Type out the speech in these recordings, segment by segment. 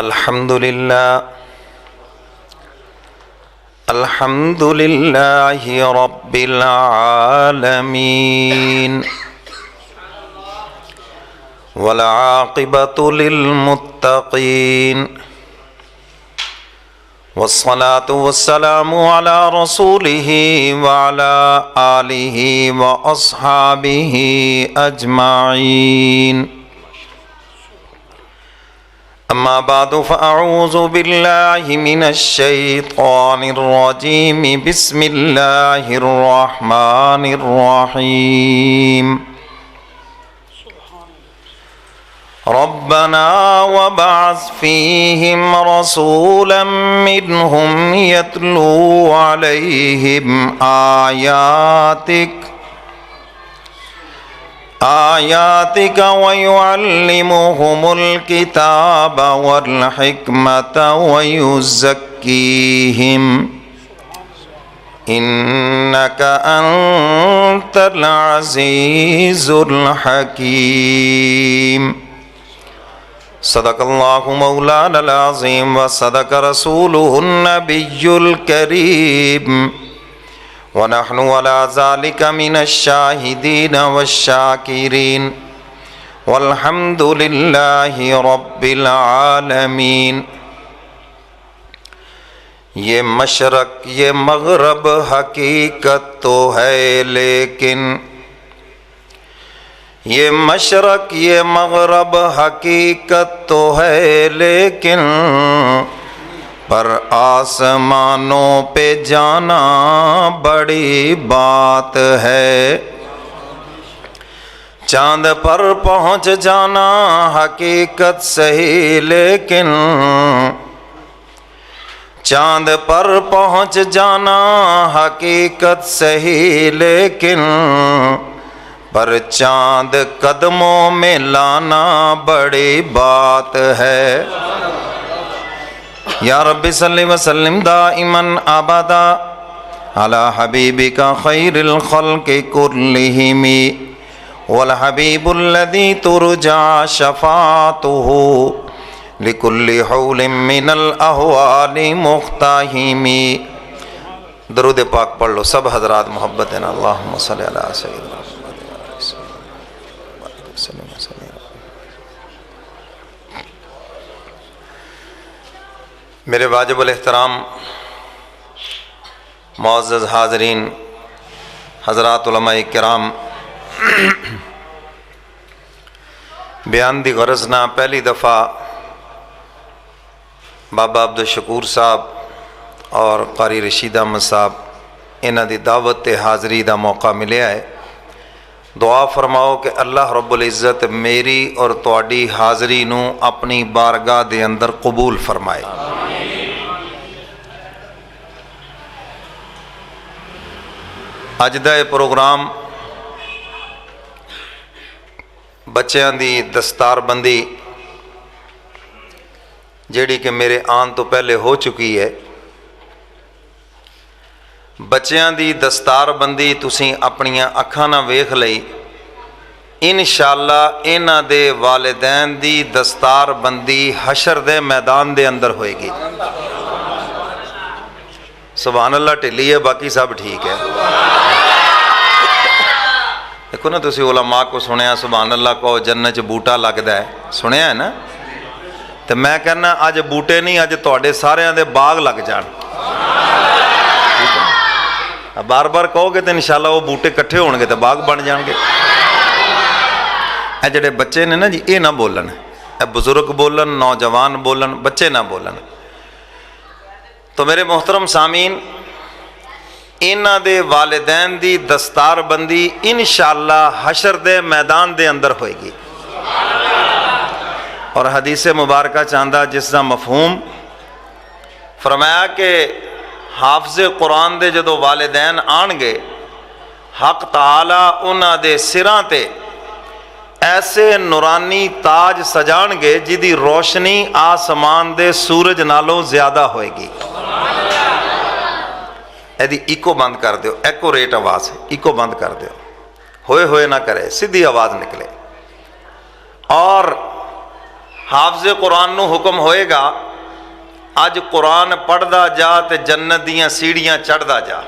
الحمد لله رب العالمين والعاقبة للمتقين والصلاة والسلام على رسوله وعلى آله وأصحابه أجمعين أما بعد فأعوذ بالله من الشيطان الرجيم بسم الله الرحمن الرحيم ربنا وابعث فيهم رسولا منهم يتلو عليهم آياتك ويعلمهم الكتاب والحكمة ويزكيهم إنك أنت العزيز الحكيم صدق الله مولانا العظيم وصدق رسوله النبي الكريم ونحن على ذلك من الشاهدين والشاكرين والحمد لله رب العالمين۔ یہ مشرق یہ مغرب حقیقت تو ہے لیکن یہ مشرق یہ مغرب حقیقت تو ہے لیکن پر آسمانوں پہ جانا بڑی بات ہے، چاند پر پہنچ جانا حقیقت صحیح لیکن چاند پر پہنچ جانا حقیقت صحیح لیکن پر چاند قدموں میں لانا بڑی بات ہے۔ یا رب صلی وسلم دائما ابدا علی حبیبک خیر الخلق کلہم والحبیب الذی ترجى شفاعته لكل حول من الاحوال مقتحم۔ درود پاک پڑھ لو سب حضرات محبت ہے نا۔ اللہم صلی علی سیدنا میرے واجب الاحترام معزز حاضرین، حضرات علماء کرام، بیان دی غرض نہ پہلی دفعہ بابا عبدالشکور صاحب اور قاری رشید احمد صاحب انہاں دی دعوت تے حاضری دا موقع ملیا ہے۔ دعا فرماؤ کہ اللہ رب العزت میری اور تواڈی حاضری نو اپنی بارگاہ دے اندر قبول فرمائے۔ اج دا یہ پروگرام بچیاں دی دستار بندی جیڑی کہ میرے آن تو پہلے ہو چکی ہے، بچیاں دی دستار بندی تسیں اپنیاں اکھاں نہ ویکھ لئی، انشاءاللہ انہاں دے والدین دی دستار بندی حشر دے میدان دے اندر ہوئے گی۔ سبحان اللہ ٹھلی ہے، باقی سب ٹھیک ہے۔ دیکھو نا تسی علماء کو سنیا سبحان اللہ کو جنت بوٹا لگدا ہے، سنیا ہے نا؟ تو میں کہنا اج بوٹے نہیں اج تواڈے ساریاں دے باغ لگ جان۔ بار بار کہو گے تو انشاءاللہ وہ بوٹے کٹھے ہون گے تو باغ بن جان گے۔ اے جڑے بچے نے نا جی یہ نہ بولن، اے بزرگ بولن، نوجوان بولن، بچے نہ بولن۔ تو میرے محترم سامعین، انہاں دے والدین دی دستار بندی انشاءاللہ حشر دے میدان دے اندر ہوئے گی۔ اور حدیث مبارکہ چاندہ جس کا مفہوم فرمایا کہ حافظ قرآن دے جدو والدین آن گے، حق تعالی انہاں دے سراں تے ایسے نورانی تاج سجان گے جدی روشنی آسمان دے سورج نالوں زیادہ ہوئے گی۔ ایدی ایکو بند کر دیو، ایکو ریٹ آواز ہے، ایکو بند کر دیو، ہوئے ہوئے نہ کرے، سیدھی آواز نکلے۔ اور حافظ قرآن نو حکم ہوئے گا اج قرآن پڑھدا جا تے جنت دیاں سیڑھیاں چڑھدا جا.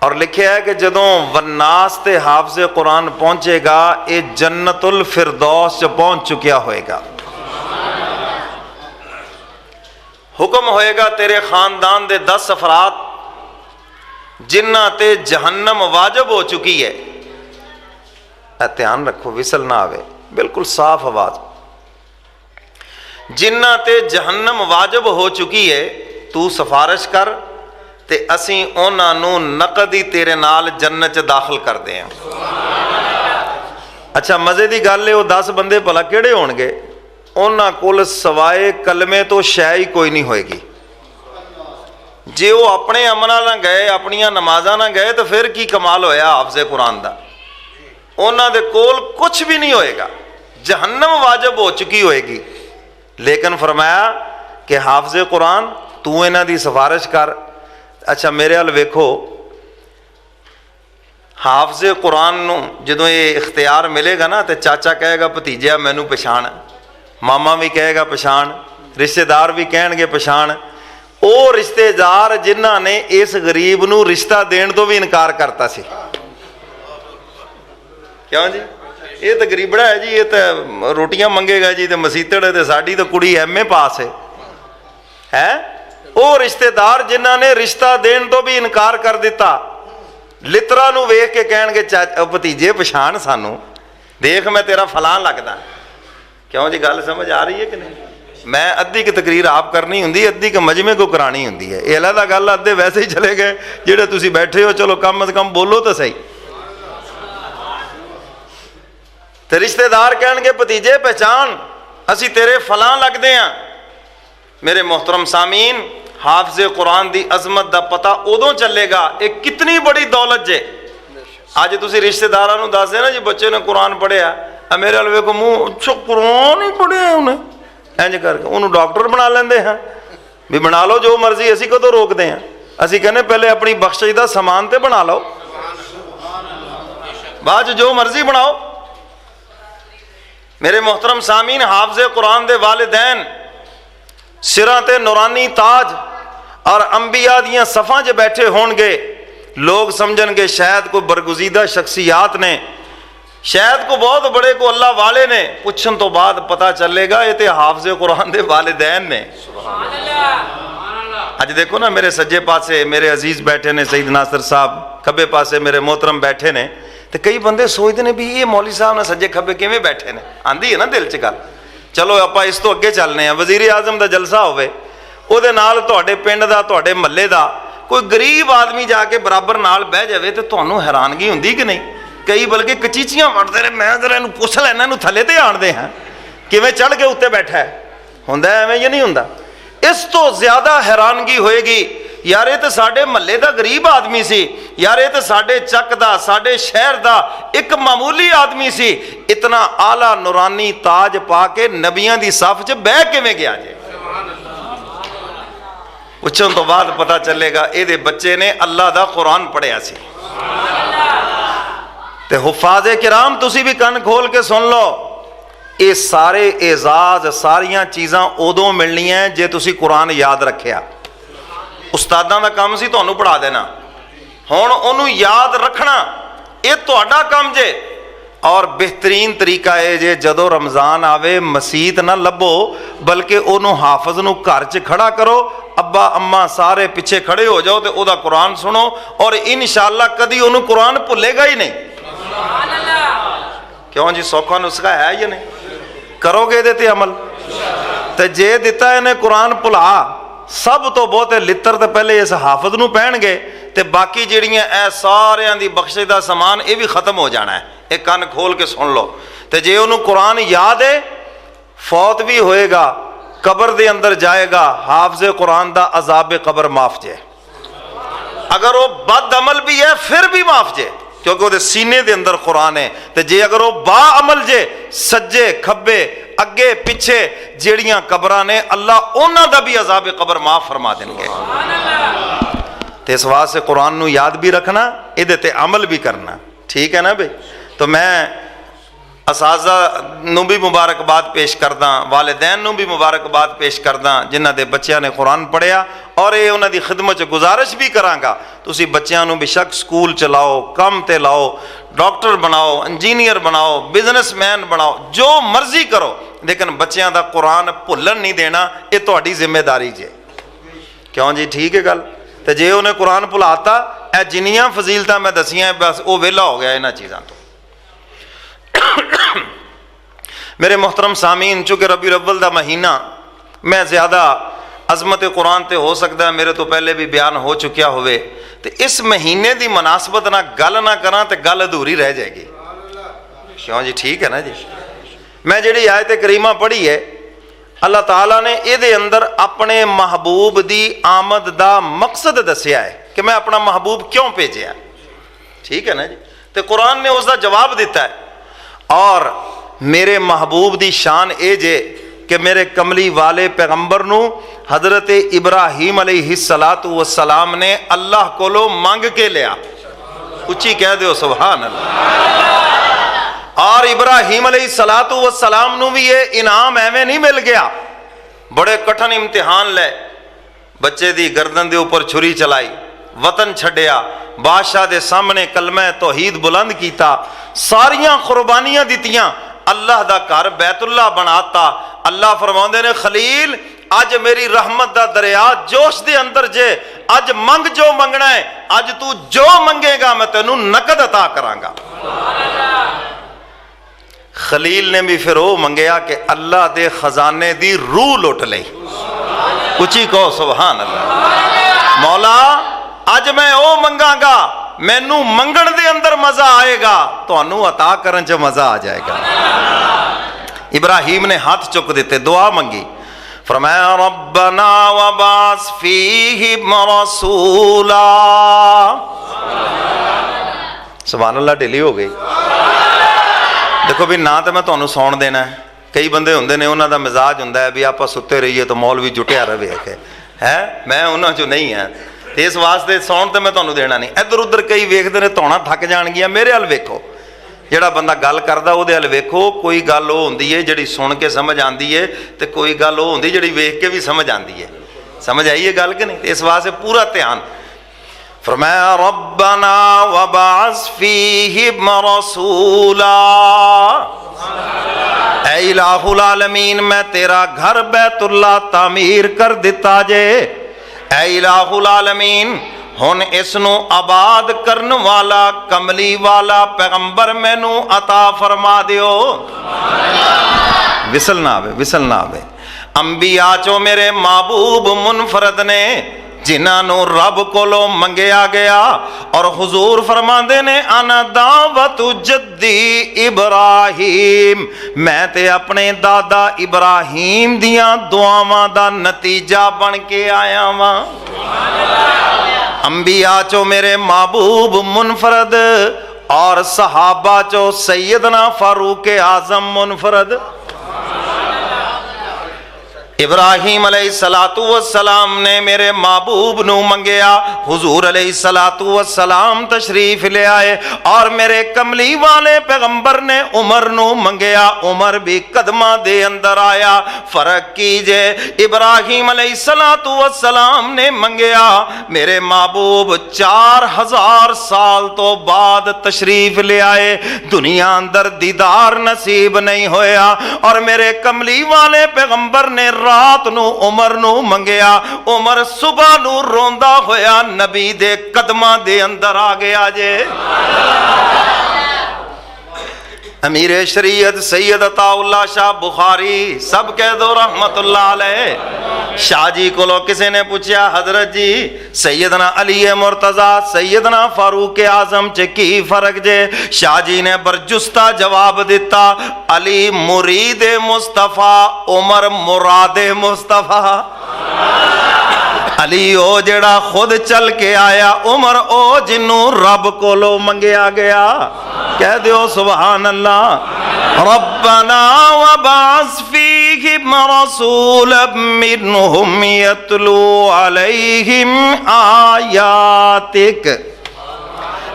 اور لکھیا ہے کہ جدوں والناس تے حافظ قرآن پہنچے گا یہ جنت الفردوس چ پہنچ چکیا ہوئے گا. حکم ہوئے گا تیرے خاندان دے 10 افراد جنہ تے جہنم واجب ہو چکی ہے. دھیان رکھو وصل نہ آوے، بالکل صاف آواز. جنہ تے جہنم واجب ہو چکی ہے تو سفارش کر تے اسیں انہاں نو نقدی تیرے نال جنت چ داخل کر دیں. اچھا مزے دی گل ہے وہ 10 بندے بھلا کیڑے ہون گے؟ انہاں کول سوائے کلمے تو شے ہی کوئی نہیں ہوئے گی. جے وہ اپنے عملاں نہ گئے اپنیاں نمازاں نہ گئے تو پھر کی کمال ہویا حافظ قرآن دا؟ انہاں دے کول کچھ بھی نہیں ہوئے گا، جہنم واجب ہو چکی ہوئے گی. لیکن فرمایا کہ حافظ قرآن تو انہاں دی سفارش کر. اچھا میرے حال ویکھو، حافظ قرآن نو جدوں یہ اختیار ملے گا نا تے چاچا کہے گا بھتیجا مینوں پچھان، ماما بھی کہے گا پچھان، رشتہ دار بھی کہن گے پچھان. او رشتہ دار جنہ نے اس غریب نو رشتہ دین تو بھی انکار کرتا سی. کیوں جی؟ یہ تو غریبڑا ہے جی، یہ تو روٹیاں منگے گا جی، تو مسیتڑ ہے، تو ساڈی تو کڑی ایم اے پاس ہے. او رشتہ دار جنہ نے رشتہ دین تو بھی انکار کر دیتا، لترا نو ویکھ کے کہن گے بھتیجے پچھان سانو، دیکھ میں تیرا فلاں لگدا. کیوں جی گل سمجھ آ رہی ہے کہ نہیں؟ میں ادھی کی تقریر آپ کرنی ہوں، ادھی کے مجمع کو کرانی ہوں. یہ علیحدہ گل ادھے ویسے ہی چلے گئے جہے تسی بیٹھے ہو، چلو کم از کم بولو تو صحیح. تے رشتہ دار کہن گے بھتیجے پہچان اسی تیرے فلاں لگدے ہیں. میرے محترم سامعین، حافظ قرآن دی عظمت دا پتہ ادوں چلے گا ایک کتنی بڑی دولت جے. اج تسی رشتہ داراں نوں دس دے نا جی بچے نے قرآن پڑھیا، میرے ال ویکھو منہ اچھا قرآن ہی پڑھیا انہیں، انج کر کے انہوں ڈاکٹر بنا لیندے ہیں بھی بنا لو جو مرضی، اسی کدوں روک دے ہیں؟ اسی کہنے پہلے اپنی بخشش دا سامان تے بنا لو، بعد جو مرضی بناؤ. میرے محترم سامعین، حافظ قرآن دے والدین سراں تے نورانی تاج اور انبیاء دیاں صفاں جو بیٹھے ہون گے، لوگ سمجھن گے شاید کوئی برگزیدہ شخصیات نے، شاید کو بہت بڑے کو اللہ والے نے. پوچھن تو بعد پتہ چلے گا یہ تے حافظ قرآن دے والدین نے. اج دیکھو نا میرے سجے پاسے میرے عزیز بیٹھے نے سید ناصر صاحب، کھبے پاسے میرے محترم بیٹھے نے. تو کئی بندے سوچتے ہیں بھی یہ مولوی صاحب نے سجے کھبے کیویں بیٹھے نے؟ آندی ہے نا دل چ گل. چلو آپا اس تو اگے چلنے ہیں. وزیر اعظم دا جلسہ ہوئے او دے نال تہاڈے پنڈ دا تہاڈے محلے دا کوئی غریب آدمی جا کے برابر نال بہ جاوے تو تہانوں حیرانگی ہوندی کہ نہیں؟ کئی بلکہ کچیچیاں وڑتے رہے، میں ذرا انہوں پوچھ لینا انہوں تھلے تے آن دے ہیں کیویں چڑھ کے اتنے بیٹھا ہے، ہوندا ہے ایویں یا نہیں ہوندا؟ اس تو زیادہ حیرانگی ہوئے گی یار یہ تو ساڈے محلے دا غریب آدمی سی، یار یہ تو ساڈے چک دا ساڈے شہر دا ایک معمولی آدمی سی، اتنا اعلیٰ نورانی تاج پا کے نبیاں دی صف چ بہ کیویں گیا جے؟ پوچھن تو بعد پتہ چلے گا اے دے بچے نے اللہ دا قرآن پڑھیا سی. تے حفاظ کرام تسی بھی کن کھول کے سن لو، یہ سارے اعزاز ساریاں چیزاں ادوں ملنی ہیں جے تسی قرآن یاد رکھیا. استاداں دا کام سی تانوں پڑھا دینا، ہن انہوں یاد رکھنا یہ تہاڈا کام جے. اور بہترین طریقہ ہے جے جدو رمضان آوے مسیت نہ لبو بلکہ انہوں حافظ نو گھر چ کھڑا کرو، ابا اما سارے پیچھے کھڑے ہو جاؤ تے او دا قرآن سنو، اور انشاءاللہ کدی انہوں قرآن بھولے گا ہی نہیں. کیوں جی سوکھا نسخہ ہے یا نہیں؟ کرو گے دے تے عمل تے جے دیتا ہے انہیں قرآن بھلا سب تو بہت لتر تے پہلے اس حافظ نو پہن گے تے باقی جڑیاں اے سارے دی بخشش دا سامان یہ بھی ختم ہو جانا ہے. ایک کان کھول کے سن لو تے جے انہوں قرآن یاد ہے فوت بھی ہوئے گا قبر دے اندر جائے گا حافظ قرآن دا عذاب قبر معاف جے. اگر وہ بد عمل بھی ہے پھر بھی معاف جے کیونکہ وہ سینے دے اندر قرآن ہے. تے جے اگر وہ با عمل جے سجے کھبے اگے پیچھے جیڑیاں قبراں نے اللہ انہاں دا بھی عذاب قبر معاف فرما دیں گے. تے اس واسطے قرآن نو یاد بھی رکھنا، ادھے تے عمل بھی کرنا. ٹھیک ہے نا بھئی؟ تو میں اساتذہ نوں بھی مبارکباد پیش کردا، والدین نوں بھی مبارکباد پیش کردا جنہاں دے بچیاں نے قرآن پڑھیا، اور یہ انہاں دی خدمت چ گزارش بھی کراں گا تسی بچیاں نوں بے شک سکول چلاؤ، کم تے لاؤ، ڈاکٹر بناؤ، انجینئر بناؤ، بزنس مین بناؤ، جو مرضی کرو، لیکن بچیاں دا قرآن بھلن نہیں دینا، یہ تہاڈی ذمہ داری جے۔ کیوں جی؟ ٹھیک ہے گل؟ تے جے انہیں قرآن بھلاتا، اے جنیاں فضیلتاں میں دسیاں بس وہ ویلا ہو گیا انہاں چیزاں تو۔ میرے محترم سامعین، چونکہ ربیع الاول دا مہینہ، میں زیادہ عظمت قرآن تے ہو سکتا ہے میرے تو پہلے بھی بیان ہو چکیا ہوئے، تو اس مہینے دی مناسبت نہ گل نہ کراں تے گل ادھوری رہ جائے گی۔ کیوں جی؟ ٹھیک ہے نا جی؟ میں جڑی آیت کریمہ پڑھی ہے، اللہ تعالیٰ نے یہ دے اندر اپنے محبوب دی آمد دا مقصد دسیا ہے کہ میں اپنا محبوب کیوں بھیجیا۔ ٹھیک ہے نا جی؟ تو قرآن نے اس دا جواب دیتا ہے، اور میرے محبوب دی شان اے جے کہ میرے کملی والے پیغمبر نو حضرت ابراہیم علیہ السلام نے اللہ کولو مانگ کے لیا۔ اچھی کہہ دیو سبحان اللہ۔ اور ابراہیم علیہ السلام نو بھی یہ انعام ایویں نہیں مل گیا، بڑے کٹھن امتحان لے، بچے دی گردن دے اوپر چھری چلائی، وطن چھڈیا، بادشاہ دے سامنے کلمہ توحید بلند کیتا، ساریاں قربانیاں دیتیاں، اللہ دا گھر بیت اللہ بناتا۔ اللہ فرماندے نے خلیل اج میری رحمت دا دریا جوش دے اندر جے، اج منگ جو منگنا ہے، اج تو جو منگے گا میں تینوں نقد عطا کراں گا۔ خلیل نے بھی پھر وہ منگیا کہ اللہ دے خزانے دی روح لٹ لئی۔ اچھی کہو سبحان اللہ۔ مولا اج میں او منگاں گا، مینوں منگن دے اندر مزہ آئے گا، تانوں عطا کرن چ مزہ آ جائے گا۔ ابراہیم نے ہاتھ چک دیتے، دعا منگی، فرمایا ربنا وبعث فیہم رسولا۔ سبحان اللہ، ڈیلی ہو گئی۔ دیکھو بھی نہ تو میں تانوں سون دینا ہے، کئی بندے ہوندے نے انہاں دا مزاج ہوندا ہے بھی آپا ستے رہیے تو مولوی جٹیا رہے ہے، میں انہاں چوں نہیں ہاں، اس واسطے سون تے میں تانوں دینا نہیں۔ ادھر ادھر کئی ویکھدے نے تونا تھک جان گیا، میرے حل ویکھو، جڑا بندہ گل کردا او دے حل ویکھو، کوئی گل وہ ہوندی ہے جڑی سن کے سمجھ آندی ہے تے کوئی گل وہ ہوندی جڑی ویکھ کے بھی سمجھ آندی ہے۔ سمجھ آئی ہے گل کہ نہیں؟ اس واسطے پورا دھیان۔ فرمایا ربنا وبعث فیہم رسولا، اے الہ العالمین میں تیرا گھر بیت اللہ تعمیر کر دیتا جے، اے الہ العالمین ہن اس نو آباد کرن والا کملی والا پیغمبر مینوں عطا فرما دیو۔ وصل نہ آوے، وصل نہ آوے۔ انبیاء چو میرے محبوب منفرد نے جنہاں نو رب کولو منگیا گیا، اور حضور فرماندے نے انا دعوت جدی ابراہیم، میں تے اپنے دادا ابراہیم دیاں دعاواں دا نتیجہ بن کے آیا واں۔ انبیاء چو میرے محبوب منفرد، اور صحابہ چو سیدنا فاروق اعظم منفرد۔ ابراہیم علیہ السلام نے میرے محبوب نو منگیا، حضور علیہ السلام تشریف لے آئے، اور میرے کملی والے پیغمبر نے عمر نو منگیا، عمر بھی قدمہ دے اندر آیا۔ فرق کیجئے، ابراہیم علیہ السلام نے منگیا، میرے محبوب 4000 سال تو بعد تشریف لے آئے، دنیا اندر دیدار نصیب نہیں ہویا، اور میرے کملی والے پیغمبر نے رات نو عمر نو منگیا، عمر صبح نو روندا ہویا نبی دے قدماں دے اندر آ گیا جے۔ امیر شریعت سید عطا اللہ شاہ بخاری، سب کہہ دو رحمت اللہ علیہ۔ شاہ جی کو کسی نے پوچھا حضرت جی سیدنا علی مرتضی سیدنا فاروق اعظم چ کی فرق جے؟ شاہ جی نے برجستہ جواب دیتا، علی مرید مصطفیٰ، عمر مراد مصطفیٰ۔ علی او جڑا خود چل کے آیا، عمر او جنوں رب کولو منگیا گیا۔ کہہ دیو سبحان اللہ۔ ربنا وبعث فیہم رسولا منہم یتلو علیہم آیاتک،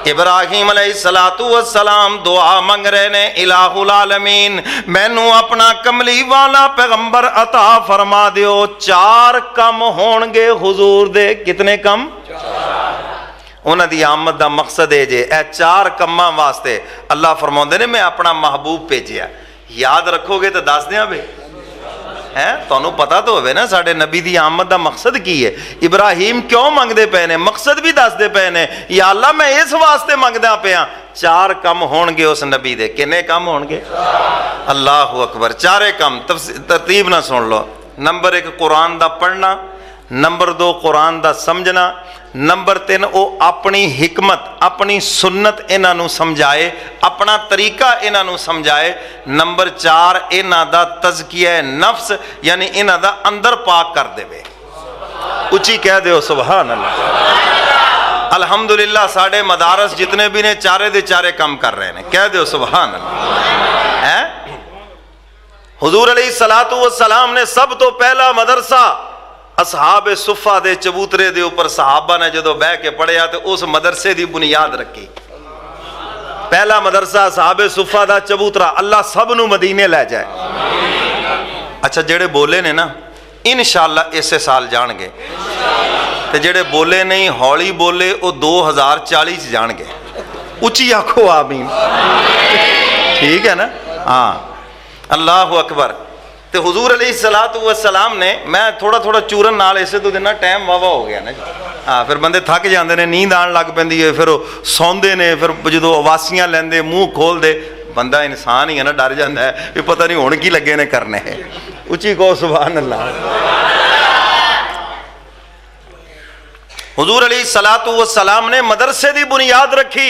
ابراہیم علیہ الصلاتُ والسلام دعا منگ رہے نے، الہ العالمین مینوں اپنا کملی والا پیغمبر عطا فرما دیو۔ 4 کم ہون گے حضور دے، کتنے کم؟ انہاں دی آمد دا مقصد ہے جے اے 4 کماں واسطے اللہ فرماؤندے نے میں اپنا محبوب بھیجیا۔ یاد رکھو گے تو دس دیاں بے ہے تانوں پتہ تو ہوے نا ساڈے نبی دی آمد دا مقصد کی ہے، ابراہیم کیوں منگدے پے نے، مقصد بھی دس دے پے نے، یا اللہ میں اس واسطے منگدا پیا 4 کم ہون گے اس نبی دے۔ کنے کم ہون گے؟ اللہ اکبر، 4 کم۔ ترتیب نہ سن لو، نمبر 1 قرآن دا پڑھنا، نمبر 2 قرآن دا سمجھنا، نمبر 3 او اپنی حکمت اپنی سنت انہاں نو سمجھائے، اپنا طریقہ انہاں نو سمجھائے، نمبر 4 انہاں دا تزکیہ نفس یعنی انہاں دا اندر پاک کر دے وے۔ اچھی کہہ دیو سبحان اللہ۔ الحمدللہ ساڑھے مدارس جتنے بھی نے 4 دے 4 کم کر رہے ہیں، کہہ دیو سبحان اللہ۔ حضور علیہ السلام نے سب تو پہلا مدرسہ اصحاب صفہ دے چبوترے دے اوپر صحابہ نے جدو بہ کے پڑھیا تو اس مدرسے دی بنیاد رکھی۔ پہلا مدرسہ اصحاب صفہ دا چبوترا، اللہ سب نو مدینے لے جائے۔ اچھا جڑے بولے نے نا انشاءاللہ اسے سال جان گے، تے جڑے بولے نہیں ہولی بولے وہ 2040 جان گے۔ اچھی آنکھو آمین، ٹھیک ہے نا؟ ہاں اللہ اکبر۔ تے حضور علیہ السلام نے، میں تھوڑا تھوڑا چورن نال اسے تو دینا ٹائم واوا ہو گیا نا جی، ہاں پھر بندے تھک جاندے نے، نیند آن لگ پیندی ہے، پھر سوندے نے، پھر جدو آواسیاں لیندے منہ کھول دے، بندہ انسان ہی ہے نا ڈر جاندہ ہے کہ پتہ نہیں ہون کی لگے نے کرنے ہیں۔ اچھی کو سبحان اللہ۔ حضور علیہ السلام نے مدرسے دی بنیاد رکھی،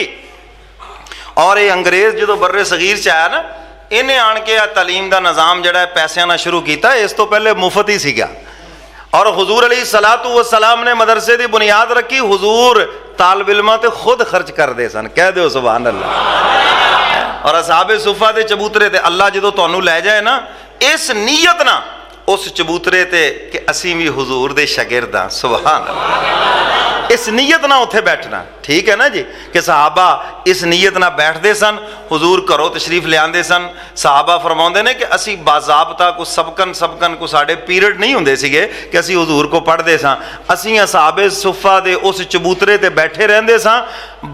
اور یہ انگریز جدو بر صغیر چ آیا نا انہیں آن کے تعلیم دا نظام جڑا ہے پیسے نہ شروع کیتا ہے، اس تو پہلے مفت ہی سی گیا، اور حضور علیہ السلام نے مدرسے دی بنیاد رکھی۔ حضور طالب علماں تے خود خرچ کر دے سن، کہہ دیو سبحان اللہ۔ اور اصحاب صفہ دے چبوترے تے اللہ جدو تانوں لے جائے نا اس نیت نہ اس چبوترے تے کہ اسی بھی حضور دے شاگرد ہاں، سبحان اللہ، اس نیت نہ اتھے بیٹھنا، ٹھیک ہے نا جی، کہ صحابہ اس نیت نہ بیٹھ دے سن، حضور کرو تشریف لے آندے سن۔ صحابہ فرماؤندے نے کہ اسی باضابطہ کو سبکن کو ساڑھے پیریڈ نہیں ہوندے سگے کہ اسی حضور کو پڑھ دے ساں، اسی اصحاب صفہ دے اس چبوترے تے بیٹھے رہندے ساں،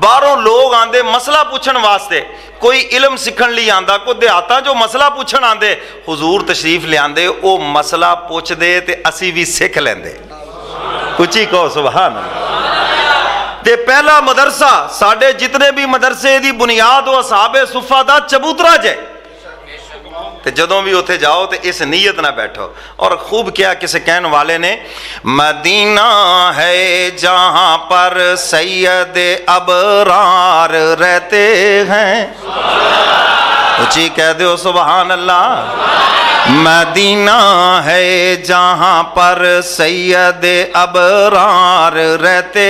باہروں لوگ آندے مسئلہ پوچھن واسطے، کوئی علم سکھن لی آندا، کوئی دیہاتا جو مسئلہ پوچھن آندے، حضور تشریف لے آندے، او مسئلہ پوچھ دے تے اسی بھی سکھ لیندے۔ کچھی کہو سبحان اللہ۔ تے پہلا مدرسہ ساڑھے جتنے بھی مدرسے دی بنیاد و اصحاب صفہ دا چبوترا جائے، تے جدوں بھی اتھے جاؤ تے اس نیت نہ بیٹھو۔ اور خوب کیا کسے کہن والے نے، مدینہ ہے جہاں پر سید ابرار رہتے ہیں، اچھی کہہ دیو سبحان اللہ۔ مدینہ ہے جہاں پر سید ابرار رہتے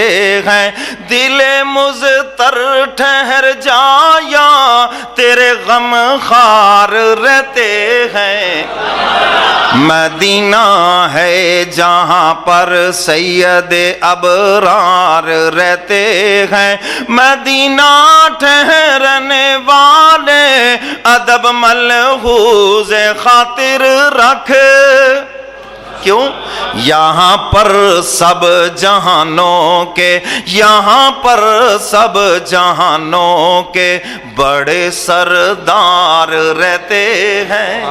ہیں، دل مضطر ٹھہر جایا تیرے غم خار رہتے ہیں۔ مدینہ ہے جہاں پر سید ابرار رہتے ہیں، مدینہ ٹھہرنے والے ادب ملحوظ خاطر رکھ، کیوں؟ یہاں پر سب جہانوں کے، یہاں پر سب جہانوں کے بڑے سردار رہتے ہیں،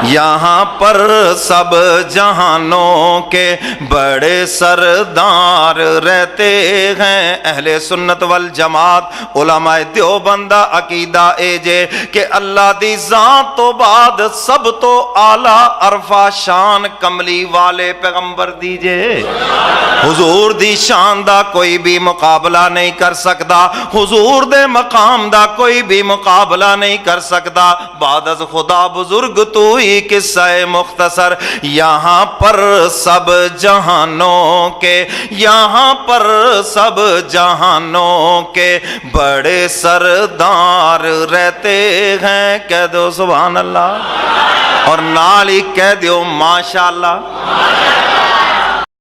یہاں پر سب جہانوں کے بڑے سردار رہتے ہیں۔ اہل سنت والجماعت علماء دیوبندہ عقیدہ اے جے کہ اللہ دی ذات تو بعد سب تو اعلیٰ عرفہ شان کملی والے پیغمبر دیجے، حضور دی شان دا کوئی بھی مقابلہ نہیں کر سکتا، حضور دے مقام دا کوئی بھی مقابلہ نہیں کر سکتا، بعد از خدا بزرگ تو ہی قصہ مختصر۔ یہاں پر سب جہانوں کے، یہاں پر سب جہانوں کے بڑے سردار رہتے ہیں، کہہ دو سبحان اللہ، اور نال ہی کہہ دیو ماشاءاللہ۔